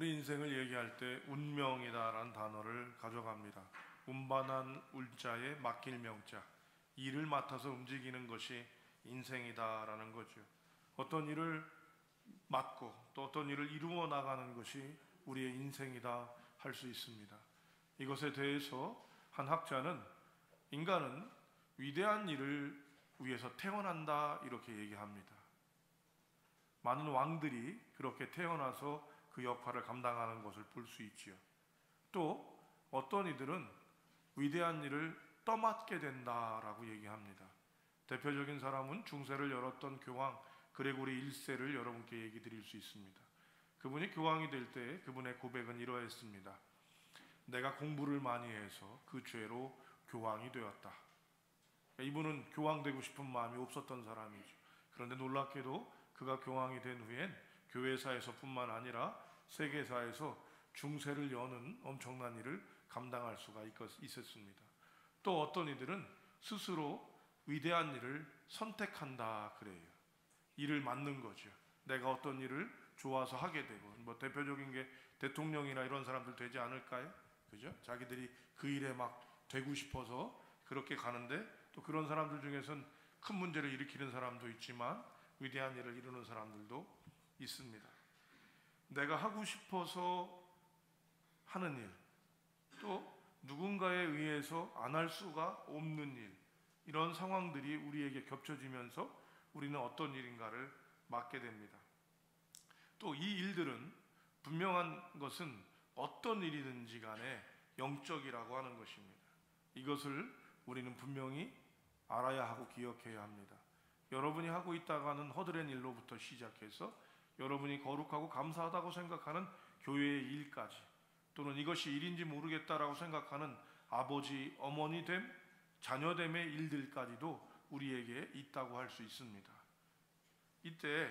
우리 인생을 얘기할 때 운명이다라는 단어를 가져갑니다. 운반한 울자에 맡길 명자, 일을 맡아서 움직이는 것이 인생이다라는 거죠. 어떤 일을 맡고 또 어떤 일을 이루어 나가는 것이 우리의 인생이다 할 수 있습니다. 이것에 대해서 한 학자는 인간은 위대한 일을 위해서 태어난다 이렇게 얘기합니다. 많은 왕들이 그렇게 태어나서 그 역할을 감당하는 것을 볼 수 있지요. 또 어떤 이들은 위대한 일을 떠맡게 된다라고 얘기합니다. 대표적인 사람은 중세를 열었던 교황 그레고리 1세를 여러분께 얘기 드릴 수 있습니다. 그분이 교황이 될 때 그분의 고백은 이러했습니다. 내가 공부를 많이 해서 그 죄로 교황이 되었다. 이분은 교황 되고 싶은 마음이 없었던 사람이죠. 그런데 놀랍게도 그가 교황이 된 후엔 교회사에서뿐만 아니라 세계사에서 중세를 여는 엄청난 일을 감당할 수가 있었습니다. 또 어떤 이들은 스스로 위대한 일을 선택한다 그래요. 일을 맡는 거죠. 내가 어떤 일을 좋아서 하게 되고, 뭐 대표적인 게 대통령이나 이런 사람들 되지 않을까요? 그죠? 자기들이 그 일에 막 되고 싶어서 그렇게 가는데 또 그런 사람들 중에서는 큰 문제를 일으키는 사람도 있지만 위대한 일을 이루는 사람들도 있습니다. 내가 하고 싶어서 하는 일, 또 누군가에 의해서 안 할 수가 없는 일, 이런 상황들이 우리에게 겹쳐지면서 우리는 어떤 일인가를 맡게 됩니다. 또 이 일들은 분명한 것은 어떤 일이든지 간에 영적이라고 하는 것입니다. 이것을 우리는 분명히 알아야 하고 기억해야 합니다. 여러분이 하고 있다가는 허드렛 일로부터 시작해서 여러분이 거룩하고 감사하다고 생각하는 교회의 일까지, 또는 이것이 일인지 모르겠다라고 생각하는 아버지, 어머니 됨, 자녀됨의 일들까지도 우리에게 있다고 할 수 있습니다. 이때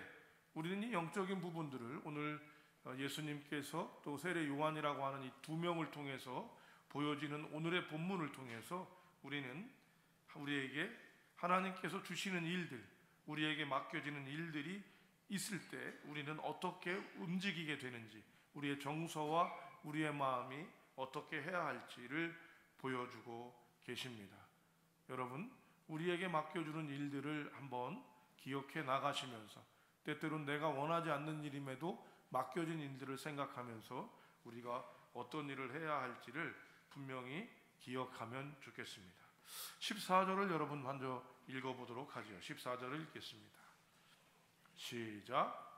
우리는 이 영적인 부분들을 오늘 예수님께서 또 세례 요한이라고 하는 이 두 명을 통해서 보여지는 오늘의 본문을 통해서 우리에게 하나님께서 주시는 일들, 우리에게 맡겨지는 일들이 있을 때 우리는 어떻게 움직이게 되는지, 우리의 정서와 우리의 마음이 어떻게 해야 할지를 보여주고 계십니다. 여러분, 우리에게 맡겨주는 일들을 한번 기억해 나가시면서 때때로는 내가 원하지 않는 일임에도 맡겨진 일들을 생각하면서 우리가 어떤 일을 해야 할지를 분명히 기억하면 좋겠습니다. 14절을 여러분 먼저 읽어보도록 하죠. 14절을 읽겠습니다. 시작.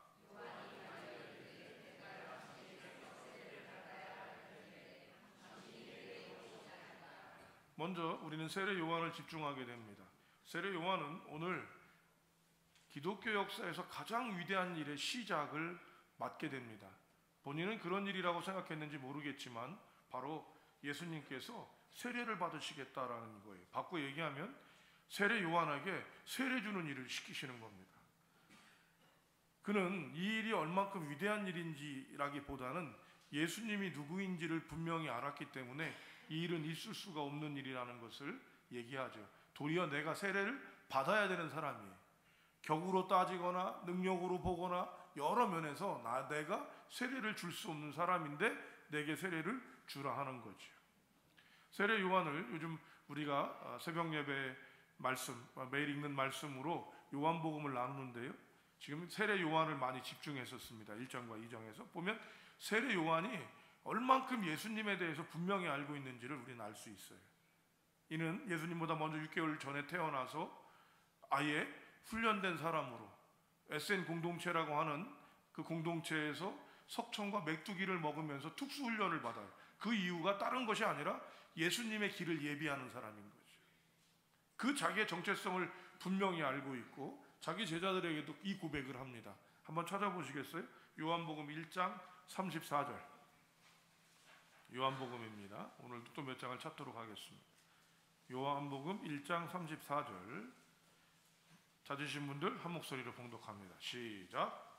먼저 우리는 세례 요한을 집중하게 됩니다. 세례 요한은 오늘 기독교 역사에서 가장 위대한 일의 시작을 맡게 됩니다. 본인은 그런 일이라고 생각했는지 모르겠지만 바로 예수님께서 세례를 받으시겠다라는 거예요. 바꿔 얘기하면 세례 요한에게 세례 주는 일을 시키시는 겁니다. 그는 이 일이 얼만큼 위대한 일인지라기보다는 예수님이 누구인지를 분명히 알았기 때문에 이 일은 있을 수가 없는 일이라는 것을 얘기하죠. 도리어 내가 세례를 받아야 되는 사람이에요. 격으로 따지거나 능력으로 보거나 여러 면에서 내가 세례를 줄 수 없는 사람인데 내게 세례를 주라 하는 거죠. 세례 요한을 요즘 우리가 새벽 예배 말씀, 매일 읽는 말씀으로 요한복음을 나누는데요. 지금 세례 요한을 많이 집중했었습니다. 1장과 2장에서 보면 세례 요한이 얼만큼 예수님에 대해서 분명히 알고 있는지를 우리는 알 수 있어요. 이는 예수님보다 먼저 6개월 전에 태어나서 아예 훈련된 사람으로 SN 공동체라고 하는 그 공동체에서 석청과 메뚜기를 먹으면서 특수훈련을 받아요. 그 이유가 다른 것이 아니라 예수님의 길을 예비하는 사람인 거죠. 그 자기의 정체성을 분명히 알고 있고 자기 제자들에게도 이 고백을 합니다. 한번 찾아보시겠어요? 요한복음 1장 34절. 요한복음입니다. 오늘도 또 몇 장을 찾도록 하겠습니다. 요한복음 1장 34절. 찾으신 분들 한 목소리로 봉독합니다. 시작.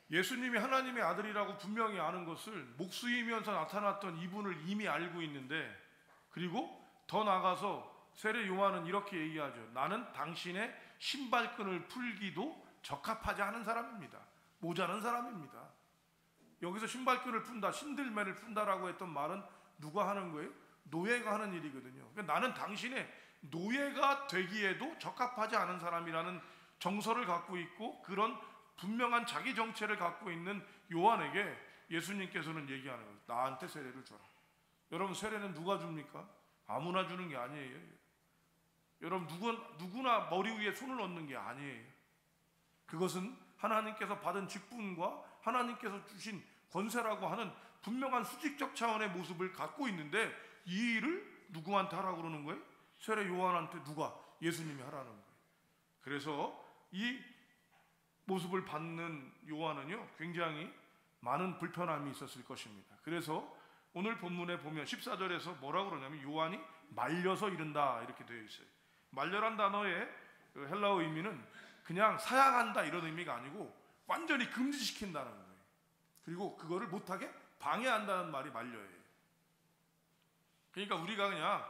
예수님이 하나님의 아들이라고 분명히 아는 것을 목수이면서 나타났던 이분을 이미 알고 있는데, 그리고 더 나아가서 세례 요한은 이렇게 얘기하죠. 나는 당신의 신발끈을 풀기도 적합하지 않은 사람입니다. 모자란 사람입니다. 여기서 신발끈을 푼다, 신들매를 푼다라고 했던 말은 누가 하는 거예요? 노예가 하는 일이거든요. 그러니까 나는 당신의 노예가 되기에도 적합하지 않은 사람이라는 정서를 갖고 있고 그런 분명한 자기 정체를 갖고 있는 요한에게 예수님께서는 얘기하는 거예요. 나한테 세례를 줘라. 여러분, 세례는 누가 줍니까? 아무나 주는 게 아니에요. 여러분, 누구나 머리 위에 손을 얹는 게 아니에요. 그것은 하나님께서 받은 직분과 하나님께서 주신 권세라고 하는 분명한 수직적 차원의 모습을 갖고 있는데 이 일을 누구한테 하라고 그러는 거예요? 세례 요한한테 누가? 예수님이 하라는 거예요. 그래서 이 모습을 받는 요한은요, 굉장히 많은 불편함이 있었을 것입니다. 그래서 오늘 본문에 보면 14절에서 뭐라고 그러냐면 요한이 말려서 이른다 이렇게 되어 있어요. 말려란 단어의 헬라어 의미는 그냥 사양한다 이런 의미가 아니고 완전히 금지시킨다는 거예요. 그리고 그거를 못하게 방해한다는 말이 말려예요. 그러니까 우리가 그냥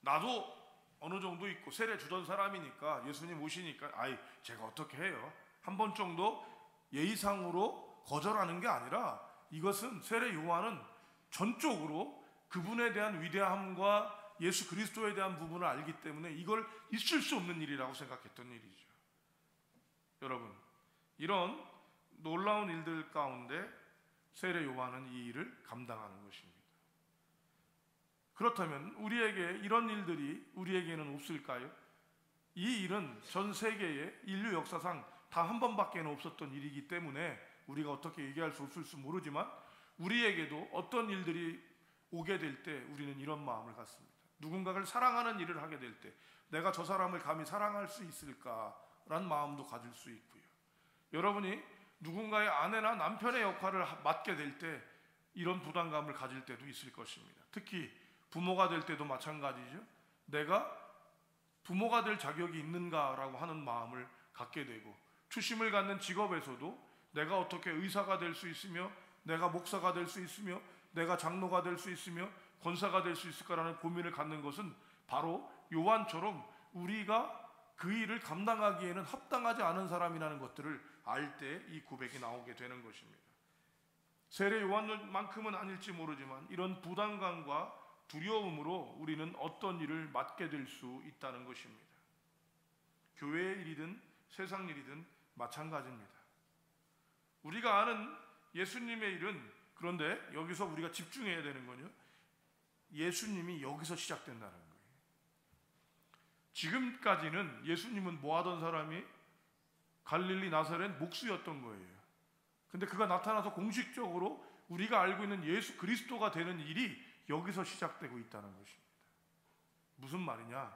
나도 어느 정도 있고 세례 주던 사람이니까 예수님 오시니까 아이 제가 어떻게 해요? 한 번 정도 예의상으로 거절하는 게 아니라 이것은 세례 요한은 전적으로 그분에 대한 위대함과 예수 그리스도에 대한 부분을 알기 때문에 이걸 있을 수 없는 일이라고 생각했던 일이죠. 여러분, 이런 놀라운 일들 가운데 세례 요한은 이 일을 감당하는 것입니다. 그렇다면 우리에게 이런 일들이 우리에게는 없을까요? 이 일은 전 세계의 인류 역사상 다 한 번밖에 없었던 일이기 때문에 우리가 어떻게 얘기할 수 없을지 모르지만 우리에게도 어떤 일들이 오게 될 때 우리는 이런 마음을 갖습니다. 누군가를 사랑하는 일을 하게 될 때 내가 저 사람을 감히 사랑할 수 있을까라는 마음도 가질 수 있고요. 여러분이 누군가의 아내나 남편의 역할을 맡게 될 때 이런 부담감을 가질 때도 있을 것입니다. 특히 부모가 될 때도 마찬가지죠. 내가 부모가 될 자격이 있는가라고 하는 마음을 갖게 되고 추심을 갖는 직업에서도 내가 어떻게 의사가 될 수 있으며 내가 목사가 될 수 있으며 내가 장로가 될 수 있으며 권사가 될 수 있을까라는 고민을 갖는 것은 바로 요한처럼 우리가 그 일을 감당하기에는 합당하지 않은 사람이라는 것들을 알 때 이 고백이 나오게 되는 것입니다. 세례 요한만큼은 아닐지 모르지만 이런 부담감과 두려움으로 우리는 어떤 일을 맡게 될 수 있다는 것입니다. 교회의 일이든 세상 일이든 마찬가지입니다. 우리가 아는 예수님의 일은 그런데 여기서 우리가 집중해야 되는 거요. 예수님이 여기서 시작된다는 거예요. 지금까지는 예수님은 뭐 하던 사람이 갈릴리 나사렛 목수였던 거예요. 근데 그가 나타나서 공식적으로 우리가 알고 있는 예수 그리스도가 되는 일이 여기서 시작되고 있다는 것입니다. 무슨 말이냐?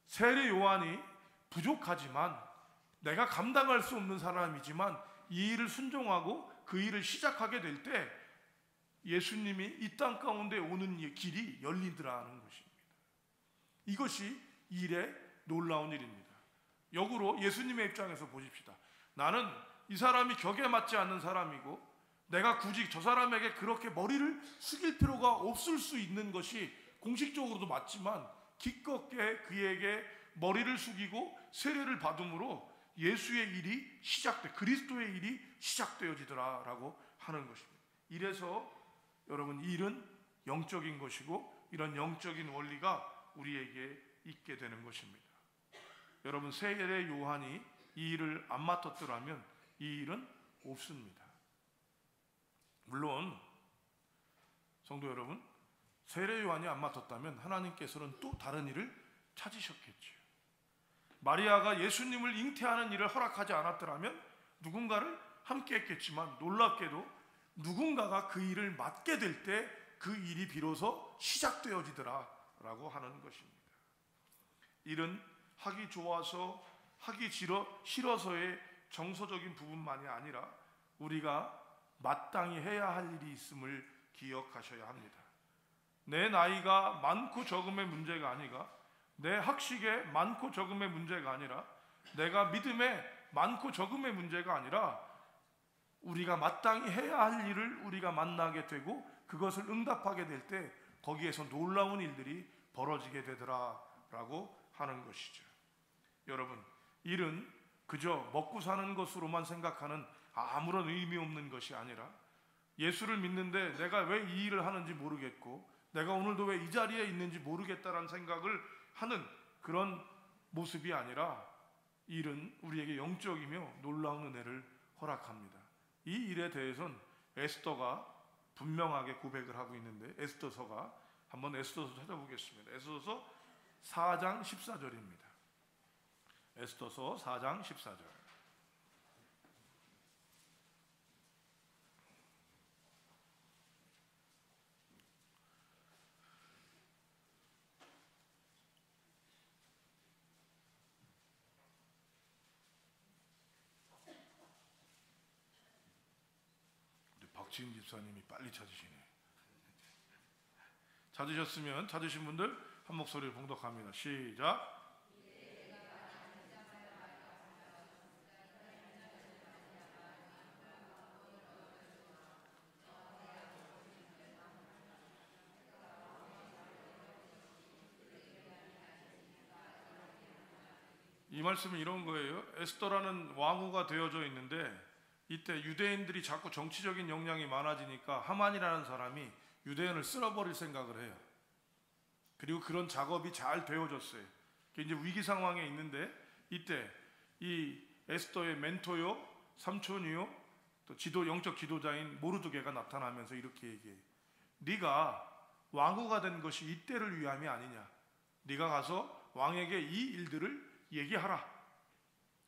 세례 요한이 부족하지만 내가 감당할 수 없는 사람이지만 이 일을 순종하고 그 일을 시작하게 될 때 예수님이 이 땅 가운데 오는 길이 열리더라는 것입니다. 이것이 일의 놀라운 일입니다. 역으로 예수님의 입장에서 보십시다. 나는 이 사람이 격에 맞지 않는 사람이고 내가 굳이 저 사람에게 그렇게 머리를 숙일 필요가 없을 수 있는 것이 공식적으로도 맞지만 기껏게 그에게 머리를 숙이고 세례를 받음으로 예수의 일이 그리스도의 일이 시작되어지더라라고 하는 것입니다. 이래서 여러분 일은 영적인 것이고 이런 영적인 원리가 우리에게 있게 되는 것입니다. 여러분 세례 요한이 이 일을 안 맡았더라면 이 일은 없습니다. 물론 성도 여러분 세례 요한이 안 맡았다면 하나님께서는 또 다른 일을 찾으셨겠죠. 마리아가 예수님을 잉태하는 일을 허락하지 않았더라면 누군가를 함께 했겠지만 놀랍게도 누군가가 그 일을 맡게 될 때 그 일이 비로소 시작되어지더라라고 하는 것입니다. 일은 하기 좋아서 하기 싫어서의 정서적인 부분만이 아니라 우리가 마땅히 해야 할 일이 있음을 기억하셔야 합니다. 내 나이가 많고 적음의 문제가 아니라 내 학식의 많고 적음의 문제가 아니라 내가 믿음의 많고 적음의 문제가 아니라 우리가 마땅히 해야 할 일을 우리가 만나게 되고 그것을 응답하게 될 때 거기에서 놀라운 일들이 벌어지게 되더라라고 하는 것이죠. 여러분 일은 그저 먹고 사는 것으로만 생각하는 아무런 의미 없는 것이 아니라 예수를 믿는데 내가 왜 이 일을 하는지 모르겠고 내가 오늘도 왜 이 자리에 있는지 모르겠다라는 생각을 하는 그런 모습이 아니라 이 일은 우리에게 영적이며 놀라운 은혜를 허락합니다. 이 일에 대해서는 에스더가 분명하게 고백을 하고 있는데 에스더서가 한번 에스더서 찾아보겠습니다. 에스더서 4장 14절입니다. 에스더서 4장 14절. 박지은 집사님이 빨리 찾으시네. 찾으셨으면 찾으신 분들 한 목소리를 봉독합니다. 시작. 이 말씀은 이런 거예요. 에스더라는 왕후가 되어져 있는데 이때 유대인들이 자꾸 정치적인 역량이 많아지니까 하만이라는 사람이 유대인을 쓸어버릴 생각을 해요. 그리고 그런 작업이 잘 되어졌어요. 이제 위기 상황에 있는데 이때 이 에스더의 멘토요, 삼촌이요, 또 영적 지도자인 모르드게가 나타나면서 이렇게 얘기해요. 네가 왕후가 된 것이 이때를 위함이 아니냐. 네가 가서 왕에게 이 일들을 얘기하라.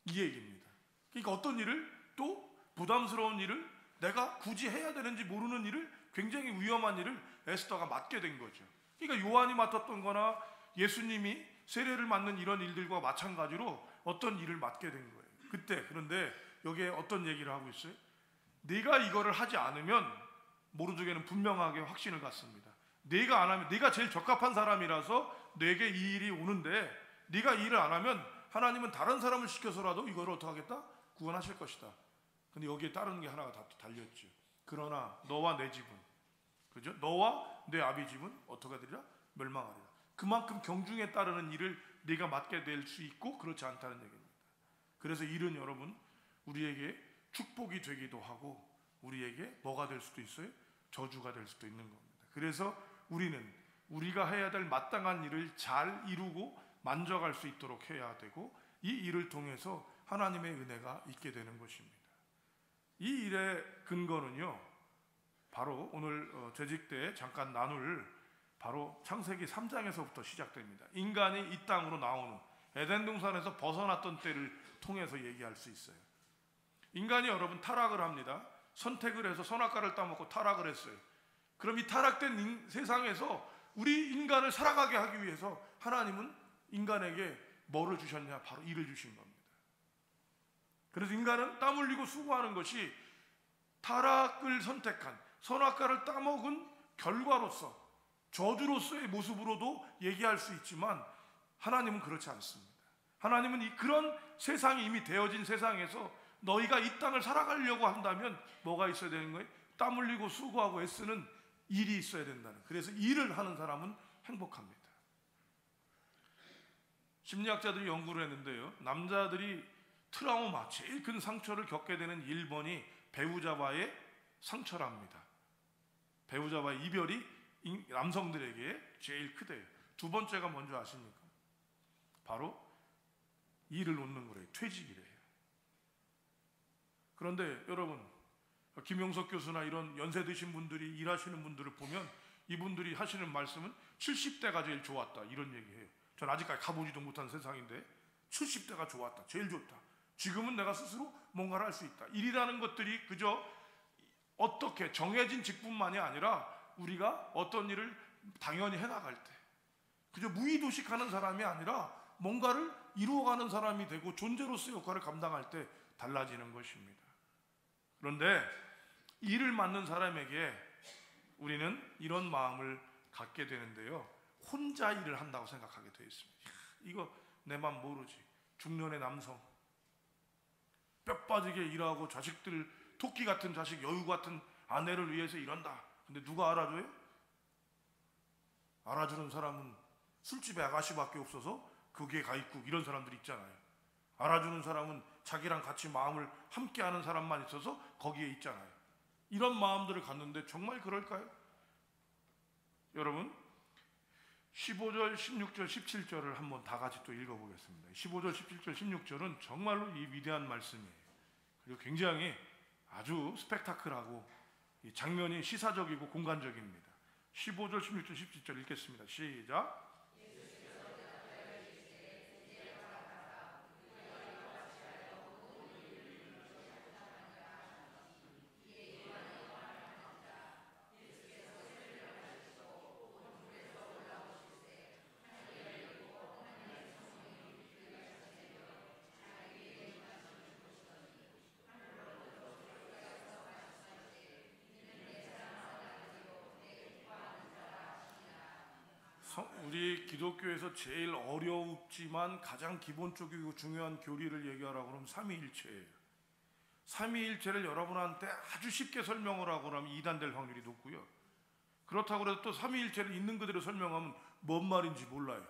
이 얘기입니다. 그러니까 어떤 일을 또 부담스러운 일을 내가 굳이 해야 되는지 모르는 일을 굉장히 위험한 일을 에스더가 맡게 된 거죠. 그러니까 요한이 맡았던 거나 예수님이 세례를 맡는 이런 일들과 마찬가지로 어떤 일을 맡게 된 거예요. 그때 그런데 여기에 어떤 얘기를 하고 있어요? 네가 이거를 하지 않으면 모르드게는 분명하게 확신을 갖습니다. 네가 안 하면 네가 제일 적합한 사람이라서 내게 이 일이 오는데 네가 이 일을 안 하면 하나님은 다른 사람을 시켜서라도 이거를 어떻게 하겠다? 구원하실 것이다. 근데 여기에 따르는 게 하나가 다 달렸죠. 그러나 너와 내 집은, 그죠? 너와 내 아비 집은 어떻게 되리라? 멸망하리라. 그만큼 경중에 따르는 일을 네가 맡게 될 수 있고 그렇지 않다는 얘기입니다. 그래서 일은 여러분 우리에게 축복이 되기도 하고 우리에게 뭐가 될 수도 있어요? 저주가 될 수도 있는 겁니다. 그래서 우리는 우리가 해야 될 마땅한 일을 잘 이루고 만족할 수 있도록 해야 되고 이 일을 통해서 하나님의 은혜가 있게 되는 것입니다. 이 일의 근거는요, 바로 오늘 재직 때 잠깐 나눌 바로 창세기 3장에서부터 시작됩니다. 인간이 이 땅으로 나오는 에덴 동산에서 벗어났던 때를 통해서 얘기할 수 있어요. 인간이 여러분 타락을 합니다. 선택을 해서 선악과를 따먹고 타락을 했어요. 그럼 이 타락된 세상에서 우리 인간을 살아가게 하기 위해서 하나님은 인간에게 뭐를 주셨냐? 바로 일을 주신 겁니다. 그래서 인간은 땀 흘리고 수고하는 것이 타락을 선택한 선악과를 따먹은 결과로서 저주로서의 모습으로도 얘기할 수 있지만 하나님은 그렇지 않습니다. 하나님은 그런 세상이 이미 되어진 세상에서 너희가 이 땅을 살아가려고 한다면 뭐가 있어야 되는 거예요? 땀 흘리고 수고하고 애쓰는 일이 있어야 된다는. 그래서 일을 하는 사람은 행복합니다. 심리학자들이 연구를 했는데요, 남자들이 트라우마, 제일 큰 상처를 겪게 되는 1번이 배우자와의 상처랍니다. 배우자와의 이별이 남성들에게 제일 크대요. 두 번째가 뭔지 아십니까? 바로 일을 놓는 거래요. 퇴직이래요. 그런데 여러분, 김용석 교수나 이런 연세 드신 분들이 일하시는 분들을 보면 이분들이 하시는 말씀은 70대가 제일 좋았다 이런 얘기해요. 전 아직까지 가보지도 못한 세상인데 70대가 좋았다, 제일 좋다. 지금은 내가 스스로 뭔가를 할 수 있다. 일이라는 것들이 그저 어떻게 정해진 직분만이 아니라 우리가 어떤 일을 당연히 해나갈 때 그저 무의도식하는 사람이 아니라 뭔가를 이루어가는 사람이 되고 존재로서의 역할을 감당할 때 달라지는 것입니다. 그런데 일을 맡는 사람에게 우리는 이런 마음을 갖게 되는데요, 혼자 일을 한다고 생각하게 되어 있습니다. 이거 내 맘 모르지. 중년의 남성 뼈 빠지게 일하고 자식들, 토끼 같은 자식, 여우 같은 아내를 위해서 이런다. 근데 누가 알아줘요? 알아주는 사람은 술집에 아가씨밖에 없어서 거기에 가 있고 이런 사람들 있잖아요. 알아주는 사람은 자기랑 같이 마음을 함께하는 사람만 있어서 거기에 있잖아요. 이런 마음들을 갖는데 정말 그럴까요? 여러분 15절, 16절, 17절을 한번 다 같이 또 읽어보겠습니다. 15절, 17절, 16절은 정말로 이 위대한 말씀이에요. 그리고 굉장히 아주 스펙타클하고 이 장면이 시사적이고 공간적입니다. 15절, 16절, 17절 읽겠습니다. 시작. 우리 기독교에서 제일 어렵지만 가장 기본적이고 중요한 교리를 얘기하라고 그러면 삼위일체예요. 삼위일체를 여러분한테 아주 쉽게 설명을 하고 그러면 이단될 확률이 높고요. 그렇다고 해도 또 삼위일체를 있는 그대로 설명하면 뭔 말인지 몰라요.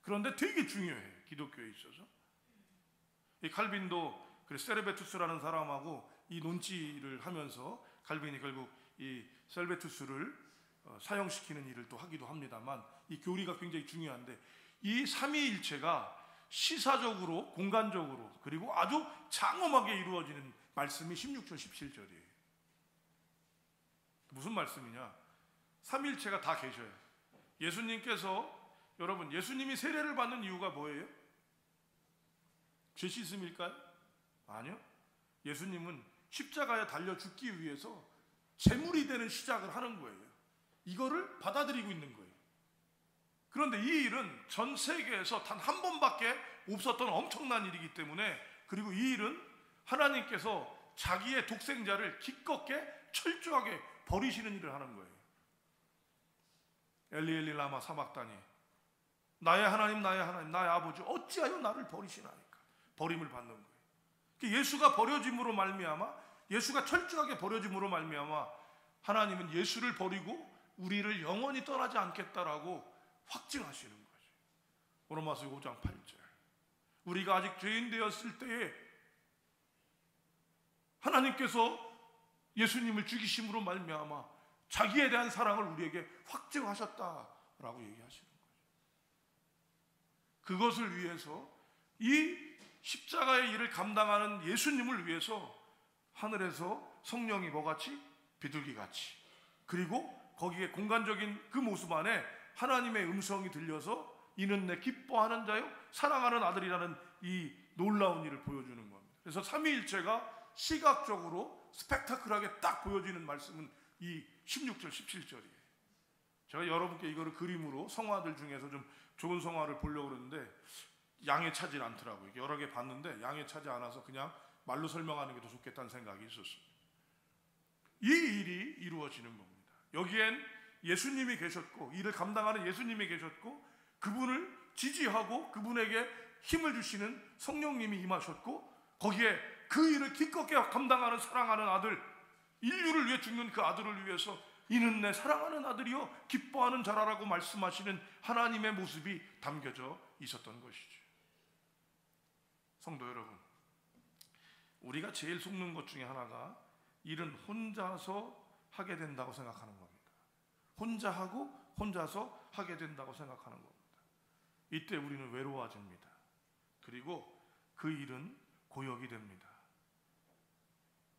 그런데 되게 중요해요. 기독교에 있어서. 이 칼빈도 세르베투스라는 사람하고 이 논지를 하면서 칼빈이 결국 이 셀베투스를 사형시키는 일을 또 하기도 합니다만 이 교리가 굉장히 중요한데 이 삼위일체가 시사적으로 공간적으로 그리고 아주 장엄하게 이루어지는 말씀이 16절 17절이에요. 무슨 말씀이냐? 삼위일체가 다 계셔요. 예수님께서 여러분 예수님이 세례를 받는 이유가 뭐예요? 죄 씻음일까요? 아니요. 예수님은 십자가에 달려 죽기 위해서 제물이 되는 시작을 하는 거예요. 이거를 받아들이고 있는 거예요. 그런데 이 일은 전 세계에서 단 한 번밖에 없었던 엄청난 일이기 때문에 그리고 이 일은 하나님께서 자기의 독생자를 기껍게 철저하게 버리시는 일을 하는 거예요. 엘리 엘리 라마 사박다니 나의 하나님 나의 하나님 나의 아버지 어찌하여 나를 버리시나이까. 버림을 받는 거예요. 예수가 버려짐으로 말미암아 예수가 철저하게 버려짐으로 말미암아 하나님은 예수를 버리고 우리를 영원히 떠나지 않겠다라고 확증하시는 거죠. 로마서 5장 8절. 우리가 아직 죄인 되었을 때에 하나님께서 예수님을 죽이심으로 말미암아 자기에 대한 사랑을 우리에게 확증하셨다라고 얘기하시는 거죠. 그것을 위해서 이 십자가의 일을 감당하는 예수님을 위해서 하늘에서 성령이 뭐같이? 비둘기같이 그리고 거기에 공간적인 그 모습 안에 하나님의 음성이 들려서 이는 내 기뻐하는 자요 사랑하는 아들이라는 이 놀라운 일을 보여주는 겁니다. 그래서 삼위일체가 시각적으로 스펙타클하게 딱 보여지는 말씀은 이 16절 17절이에요. 제가 여러분께 이거를 그림으로 성화들 중에서 좀 좋은 성화를 보려고 그러는데 양에 차질 않더라고요. 여러 개 봤는데 양에 차지 않아서 그냥 말로 설명하는 게 더 좋겠다는 생각이 있었어요. 이 일이 이루어지는 겁니다. 여기엔 예수님이 계셨고 이를 감당하는 예수님이 계셨고 그분을 지지하고 그분에게 힘을 주시는 성령님이 임하셨고 거기에 그 일을 기꺼이 감당하는 사랑하는 아들 인류를 위해 죽는 그 아들을 위해서 이는 내 사랑하는 아들이요 기뻐하는 자라라고 말씀하시는 하나님의 모습이 담겨져 있었던 것이죠. 성도 여러분, 우리가 제일 속는 것 중에 하나가 일은 혼자서 하게 된다고 생각하는 겁니다. 혼자 하고 혼자서 하게 된다고 생각하는 겁니다. 이때 우리는 외로워집니다. 그리고 그 일은 고역이 됩니다.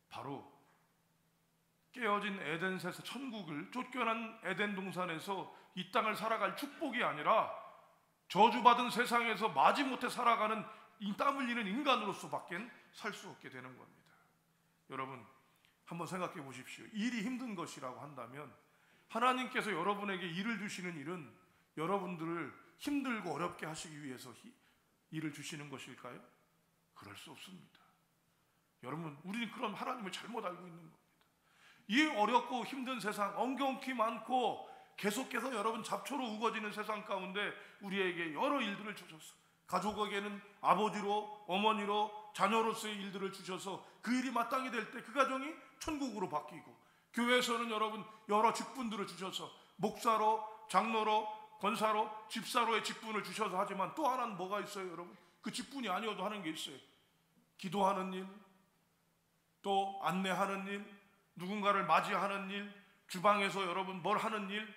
바로 깨어진 에덴에서 천국을 쫓겨난 에덴 동산에서 이 땅을 살아갈 축복이 아니라 저주받은 세상에서 마지못해 살아가는 이 땀 흘리는 인간으로서밖엔 살 수 없게 되는 겁니다. 여러분 한번 생각해 보십시오. 일이 힘든 것이라고 한다면 하나님께서 여러분에게 일을 주시는 일은 여러분들을 힘들고 어렵게 하시기 위해서 일을 주시는 것일까요? 그럴 수 없습니다. 여러분 우리는 그럼 하나님을 잘못 알고 있는 겁니다. 이 어렵고 힘든 세상, 엉겨운기 많고 계속해서 여러분 잡초로 우거지는 세상 가운데 우리에게 여러 일들을 주셨어. 가족에게는 아버지로, 어머니로, 자녀로서의 일들을 주셔서 그 일이 마땅히 될 때 그 가정이 천국으로 바뀌고 교회에서는 여러분 여러 직분들을 주셔서 목사로, 장로로, 권사로, 집사로의 직분을 주셔서 하지만 또 하나는 뭐가 있어요 여러분? 그 집뿐이 아니어도 하는 게 있어요. 기도하는 일, 또 안내하는 일, 누군가를 맞이하는 일, 주방에서 여러분 뭘 하는 일,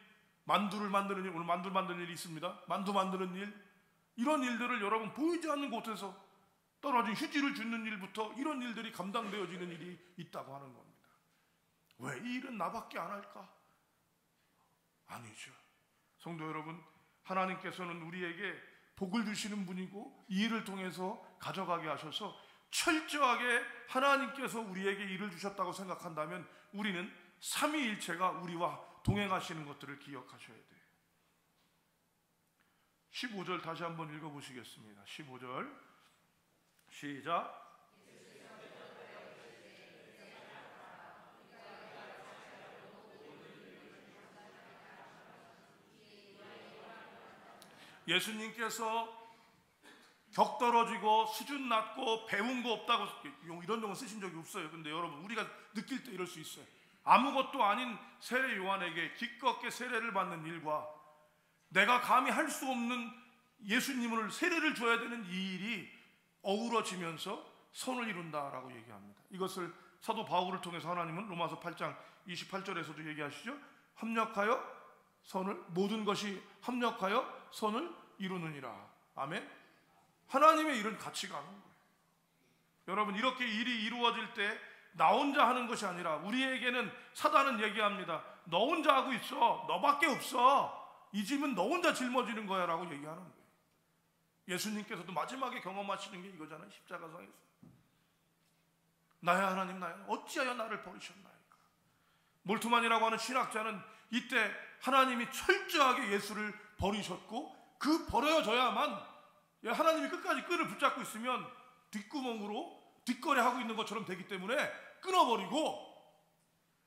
만두를 만드는 일, 오늘 만두 만드는 일이 있습니다. 만두 만드는 일, 이런 일들을 여러분 보이지 않는 곳에서 떨어진 휴지를 줍는 일부터 이런 일들이 감당되어지는 일이 있다고 하는 겁니다. 왜 이 일은 나밖에 안 할까? 아니죠. 성도 여러분, 하나님께서는 우리에게 복을 주시는 분이고 이 일을 통해서 가져가게 하셔서 철저하게 하나님께서 우리에게 일을 주셨다고 생각한다면 우리는 삼위일체가 우리와 동행하시는 것들을 기억하셔야 돼요. 15절 다시 한번 읽어보시겠습니다. 15절 시작. 예수님께서 격떨어지고 수준 낮고 배운 거 없다고 이런 용어 쓰신 적이 없어요. 근데 여러분 우리가 느낄 때 이럴 수 있어요. 아무것도 아닌 세례 요한에게 기껏게 세례를 받는 일과 내가 감히 할 수 없는 예수님을 세례를 줘야 되는 이 일이 어우러지면서 선을 이룬다라고 얘기합니다. 이것을 사도 바울을 통해서 하나님은 로마서 8장 28절에서도 얘기하시죠. 합력하여 선을, 모든 것이 합력하여 선을 이루느니라. 아멘. 하나님의 일은 같이 가는 거예요. 여러분 이렇게 일이 이루어질 때 나 혼자 하는 것이 아니라 우리에게는 사단은 얘기합니다. 너 혼자 하고 있어. 너밖에 없어. 이 짐은 너 혼자 짊어지는 거야 라고 얘기하는 거예요. 예수님께서도 마지막에 경험하시는 게 이거잖아요. 십자가상에서 나의 하나님 나의 하나님 어찌하여 나를 버리셨나이까. 몰트만이라고 하는 신학자는 이때 하나님이 철저하게 예수를 버리셨고 그 버려져야만 하나님이 끝까지 끈을 붙잡고 있으면 뒷구멍으로 뒷거래하고 있는 것처럼 되기 때문에 끊어버리고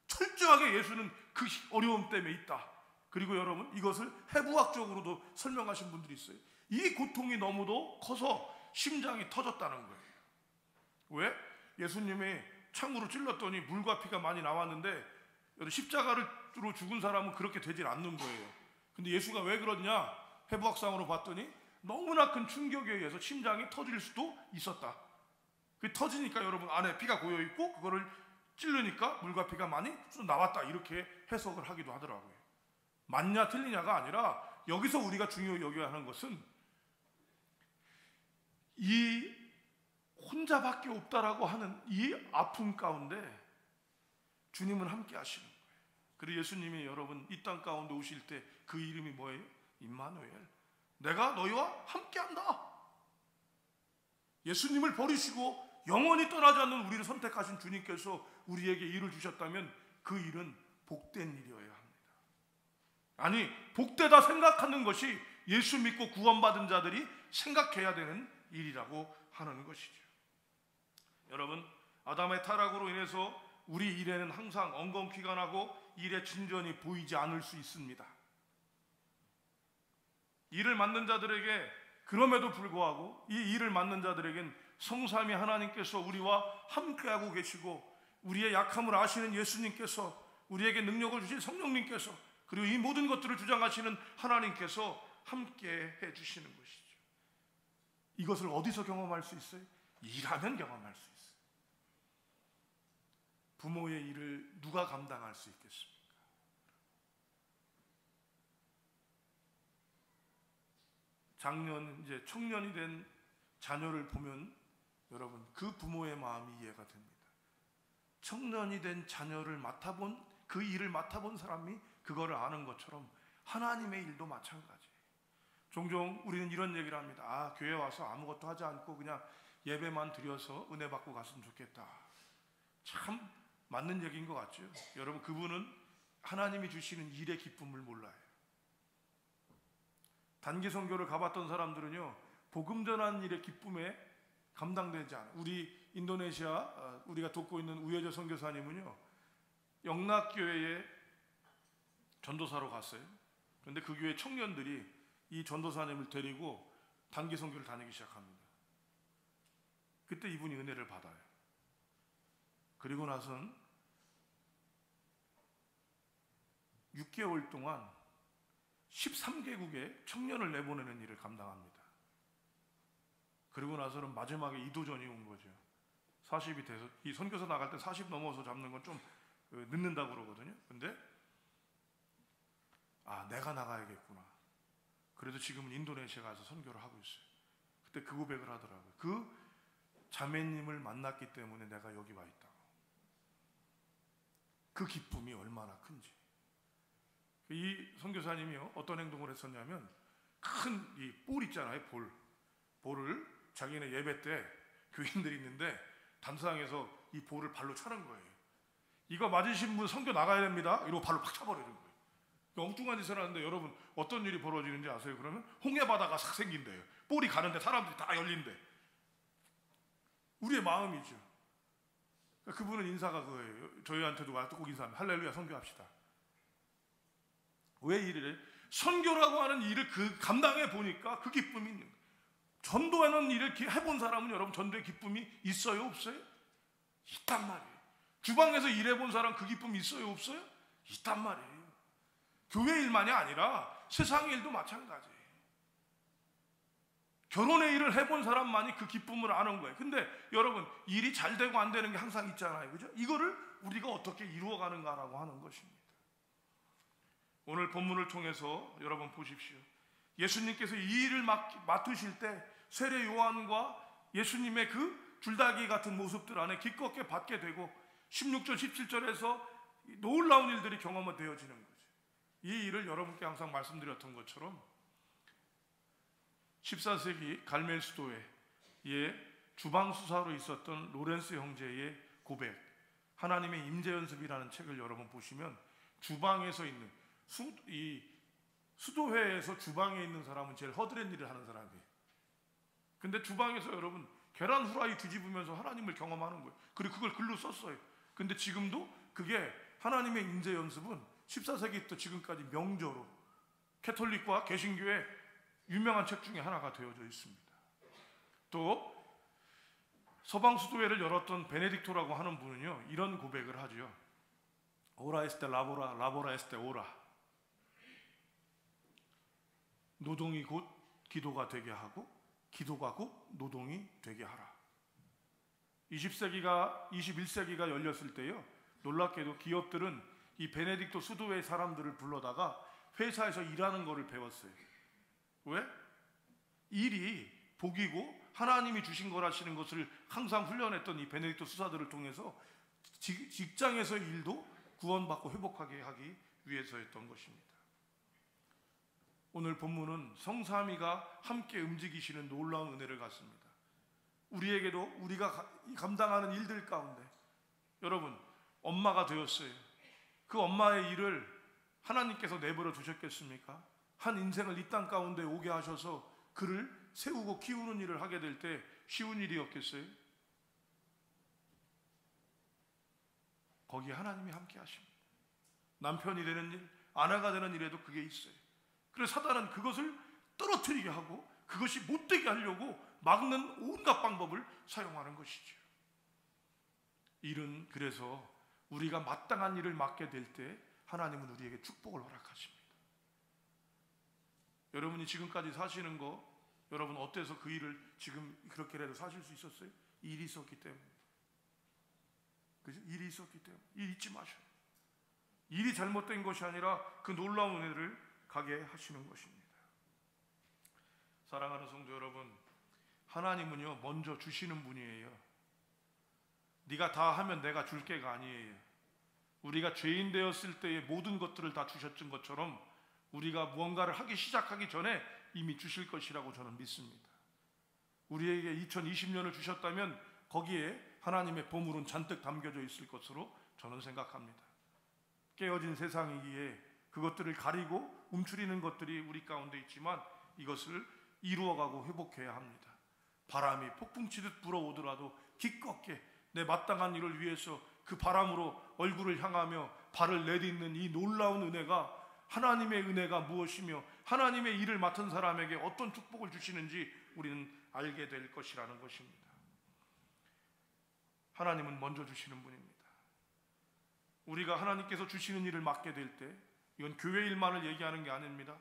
철저하게 예수는 그 어려움 때문에 있다. 그리고 여러분 이것을 해부학적으로도 설명하신 분들이 있어요. 이 고통이 너무도 커서 심장이 터졌다는 거예요. 왜? 예수님이 창으로 찔렀더니 물과 피가 많이 나왔는데 십자가로 죽은 사람은 그렇게 되질 않는 거예요. 근데 예수가 왜 그러냐? 해부학상으로 봤더니 너무나 큰 충격에 의해서 심장이 터질 수도 있었다. 그 터지니까 여러분 안에 피가 고여 있고 그거를 찌르니까 물과 피가 많이 나왔다. 이렇게 해석을 하기도 하더라고요. 맞냐 틀리냐가 아니라 여기서 우리가 중요히 여겨야 하는 것은 이 혼자밖에 없다라고 하는 이 아픔 가운데 주님은 함께 하시는 거예요. 그리고 예수님이 여러분 이 땅 가운데 오실 때 그 이름이 뭐예요? 임마누엘. 내가 너희와 함께한다. 예수님을 버리시고 영원히 떠나지 않는 우리를 선택하신 주님께서 우리에게 일을 주셨다면 그 일은 복된 일이어야 합니다. 아니 복되다 생각하는 것이 예수 믿고 구원받은 자들이 생각해야 되는 일이라고 하는 것이죠. 여러분 아담의 타락으로 인해서 우리 일에는 항상 엉겅퀴가 나고 일의 진전이 보이지 않을 수 있습니다. 일을 맡는 자들에게 그럼에도 불구하고 이 일을 맡는 자들에겐 성삼위 하나님께서 우리와 함께하고 계시고 우리의 약함을 아시는 예수님께서 우리에게 능력을 주신 성령님께서 그리고 이 모든 것들을 주장하시는 하나님께서 함께 해주시는 것이죠. 이것을 어디서 경험할 수 있어요? 일하면 경험할 수 있어요. 부모의 일을 누가 감당할 수 있겠습니까? 작년 이제 청년이 된 자녀를 보면 여러분 그 부모의 마음이 이해가 됩니다. 청년이 된 자녀를 맡아본 그 일을 맡아본 사람이 그거를 아는 것처럼 하나님의 일도 마찬가지예요. 종종 우리는 이런 얘기를 합니다. 아 교회 와서 아무것도 하지 않고 그냥 예배만 드려서 은혜 받고 갔으면 좋겠다. 참 맞는 얘기인 것 같죠. 여러분 그분은 하나님이 주시는 일의 기쁨을 몰라요. 단기 선교를 가봤던 사람들은요 복음 전하는 일의 기쁨에 감당되지 않아요. 우리 인도네시아 우리가 돕고 있는 우여조 선교사님은요 영락교회에 전도사로 갔어요. 그런데 그 교회 청년들이 이 전도사님을 데리고 단기 선교를 다니기 시작합니다. 그때 이분이 은혜를 받아요. 그리고 나서는 6개월 동안 13개국에 청년을 내보내는 일을 감당합니다. 그리고 나서는 마지막에 이도전이 온 거죠. 40이 돼서, 이 선교사 나갈 때 40 넘어서 잡는 건 좀 늦는다고 그러거든요. 근데 내가 나가야겠구나. 그래도 지금은 인도네시아 가서 선교를 하고 있어요. 그때 그 고백을 하더라고요. 그 자매님을 만났기 때문에 내가 여기 와 있다고. 그 기쁨이 얼마나 큰지. 이 선교사님이요, 어떤 행동을 했었냐면, 큰 이 볼 있잖아요, 볼을 자기네 예배 때 교인들이 있는데 담상에서 이 볼을 발로 차는 거예요. 이거 맞으신 분 선교 나가야 됩니다. 이러고 발로 팍 차버리는 거예요. 엉뚱한 짓을 하는데 여러분 어떤 일이 벌어지는지 아세요? 그러면 홍해바다가 싹 생긴대요. 볼이 가는데 사람들이 다 열린대. 우리의 마음이죠. 그분은 인사가 그거예요. 저희한테도 와서 꼭 인사합니다. 할렐루야 선교합시다. 왜 이래? 선교라고 하는 일을 감당해 보니까 그 기쁨이 있는 거예요. 전도하는 일을 해본 사람은 여러분 전도의 기쁨이 있어요? 없어요? 있단 말이에요. 주방에서 일해본 사람 그 기쁨이 있어요? 없어요? 있단 말이에요. 교회 일만이 아니라 세상 일도 마찬가지예요. 결혼의 일을 해본 사람만이 그 기쁨을 아는 거예요. 근데 여러분 일이 잘 되고 안 되는 게 항상 있잖아요. 그죠? 이거를 우리가 어떻게 이루어가는가라고 하는 것입니다. 오늘 본문을 통해서 여러분 보십시오. 예수님께서 이 일을 맡으실 때 세례 요한과 예수님의 그 줄다기 같은 모습들 안에 기껏게 받게 되고 16절 17절에서 놀라운 일들이 경험되어지는 거죠. 이 일을 여러분께 항상 말씀드렸던 것처럼 14세기 갈멜 수도에 주방 수사로 있었던 로렌스 형제의 고백, 하나님의 임재 연습이라는 책을 여러분 보시면 주방에서 있는 수도회에서 주방에 있는 사람은 제일 허드렛 일을 하는 사람이에요. 근데 주방에서 여러분 계란 후라이 뒤집으면서 하나님을 경험하는 거예요. 그리고 그걸 글로 썼어요. 근데 지금도 그게 하나님의 임재 연습은 14세기부터 지금까지 명저로 캐톨릭과 개신교의 유명한 책 중에 하나가 되어져 있습니다. 또 서방 수도회를 열었던 베네딕토라고 하는 분은요 이런 고백을 하죠. 오라 에스테 라보라, 라보라 에스테 오라. 노동이 곧 기도가 되게 하고 기도가 곧 노동이 되게 하라. 21세기가 열렸을 때요 놀랍게도 기업들은 이 베네딕토 수도회 사람들을 불러다가 회사에서 일하는 거를 배웠어요. 왜? 일이 복이고 하나님이 주신 거라시는 것을 항상 훈련했던 이 베네딕토 수사들을 통해서 직장에서 일도 구원받고 회복하게 하기 위해서였던 것입니다. 오늘 본문은 성삼위가 함께 움직이시는 놀라운 은혜를 갖습니다. 우리에게도 우리가 감당하는 일들 가운데 여러분 엄마가 되었어요. 그 엄마의 일을 하나님께서 내버려 두셨겠습니까? 한 인생을 이 땅 가운데 오게 하셔서 그를 세우고 키우는 일을 하게 될 때 쉬운 일이었겠어요? 거기에 하나님이 함께 하십니다. 남편이 되는 일, 아내가 되는 일에도 그게 있어요. 그래서 사단은 그것을 떨어뜨리게 하고 그것이 못되게 하려고 막는 온갖 방법을 사용하는 것이죠. 일은 그래서 우리가 마땅한 일을 맡게 될 때 하나님은 우리에게 축복을 허락하십니다. 여러분이 지금까지 사시는 거 여러분 어때서 그 일을 지금 그렇게라도 사실 수 있었어요? 일이 있었기 때문에. 그죠? 일이 있었기 때문에. 일 잊지 마셔요. 일이 잘못된 것이 아니라 그 놀라운 은혜를 가게 하시는 것입니다. 사랑하는 성도 여러분, 하나님은요 먼저 주시는 분이에요. 네가 다 하면 내가 줄게가 아니에요. 우리가 죄인 되었을 때의 모든 것들을 다 주셨던 것처럼 우리가 무언가를 하기 시작하기 전에 이미 주실 것이라고 저는 믿습니다. 우리에게 2020년을 주셨다면 거기에 하나님의 보물은 잔뜩 담겨져 있을 것으로 저는 생각합니다. 깨어진 세상이기에 그것들을 가리고 움츠리는 것들이 우리 가운데 있지만 이것을 이루어가고 회복해야 합니다. 바람이 폭풍치듯 불어오더라도 기껏게 내 마땅한 일을 위해서 그 바람으로 얼굴을 향하며 발을 내딛는 이 놀라운 은혜가 하나님의 은혜가 무엇이며 하나님의 일을 맡은 사람에게 어떤 축복을 주시는지 우리는 알게 될 것이라는 것입니다. 하나님은 먼저 주시는 분입니다. 우리가 하나님께서 주시는 일을 맡게 될 때 이건 교회 일만을 얘기하는 게 아닙니다.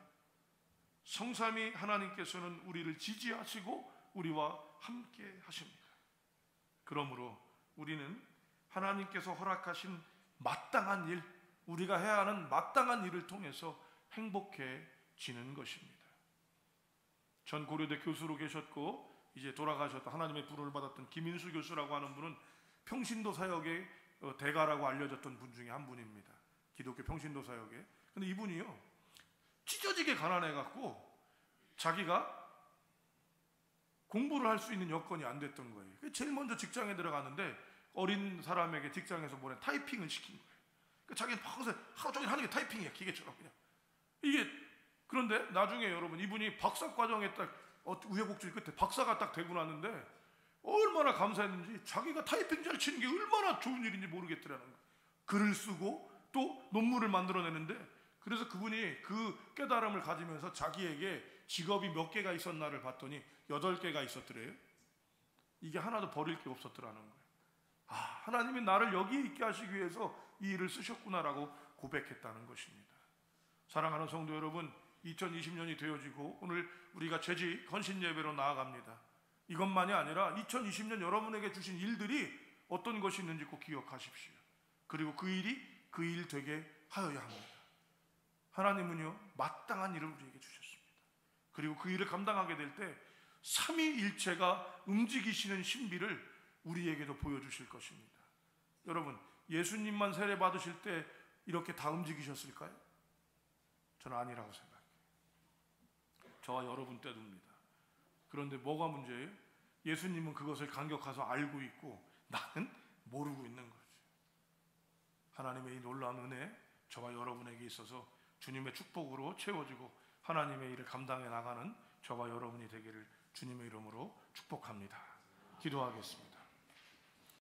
성삼위 하나님께서는 우리를 지지하시고 우리와 함께 하십니다. 그러므로 우리는 하나님께서 허락하신 마땅한 일, 우리가 해야 하는 마땅한 일을 통해서 행복해지는 것입니다. 전 고려대 교수로 계셨고 이제 돌아가셨던, 하나님의 부름을 받았던 김인수 교수라고 하는 분은 평신도 사역의 대가라고 알려졌던 분 중에 한 분입니다. 기독교 평신도 사역에. 근데 이분이요, 찢어지게 가난해갖고 자기가 공부를 할 수 있는 여건이 안 됐던 거예요. 제일 먼저 직장에 들어가는데 어린 사람에게 직장에서 보낸 타이핑을 시킨 거예요. 그러니까 자기는 평소에 하루 종일 하는 게 타이핑이야, 기계처럼 그냥. 이게, 그런데 나중에 여러분, 이분이 박사 과정에 딱 우여곡절 끝에 박사가 딱 되고 났는데 얼마나 감사했는지, 자기가 타이핑 잘 치는 게 얼마나 좋은 일인지 모르겠더라는 거예요. 글을 쓰고 또 논문을 만들어내는데, 그래서 그분이 그 깨달음을 가지면서 자기에게 직업이 몇 개가 있었나를 봤더니 8개가 있었더래요. 이게 하나도 버릴 게 없었더라는 거예요. 아, 하나님이 나를 여기에 있게 하시기 위해서 이 일을 쓰셨구나라고 고백했다는 것입니다. 사랑하는 성도 여러분, 2020년이 되어지고 오늘 우리가 재직 헌신 예배로 나아갑니다. 이것만이 아니라 2020년 여러분에게 주신 일들이 어떤 것이 있는지 꼭 기억하십시오. 그리고 그 일이 그 일 되게 하여야 합니다. 하나님은요, 마땅한 일을 우리에게 주셨습니다. 그리고 그 일을 감당하게 될 때 삼위일체가 움직이시는 신비를 우리에게도 보여주실 것입니다. 여러분, 예수님만 세례 받으실 때 이렇게 다 움직이셨을까요? 저는 아니라고 생각해요. 저와 여러분 때도입니다. 그런데 뭐가 문제예요? 예수님은 그것을 감격해서 알고 있고 나는 모르고 있는 거죠. 하나님의 이 놀라운 은혜, 저와 여러분에게 있어서 주님의 축복으로 채워지고 하나님의 일을 감당해 나가는 저와 여러분이 되기를 주님의 이름으로 축복합니다. 기도하겠습니다.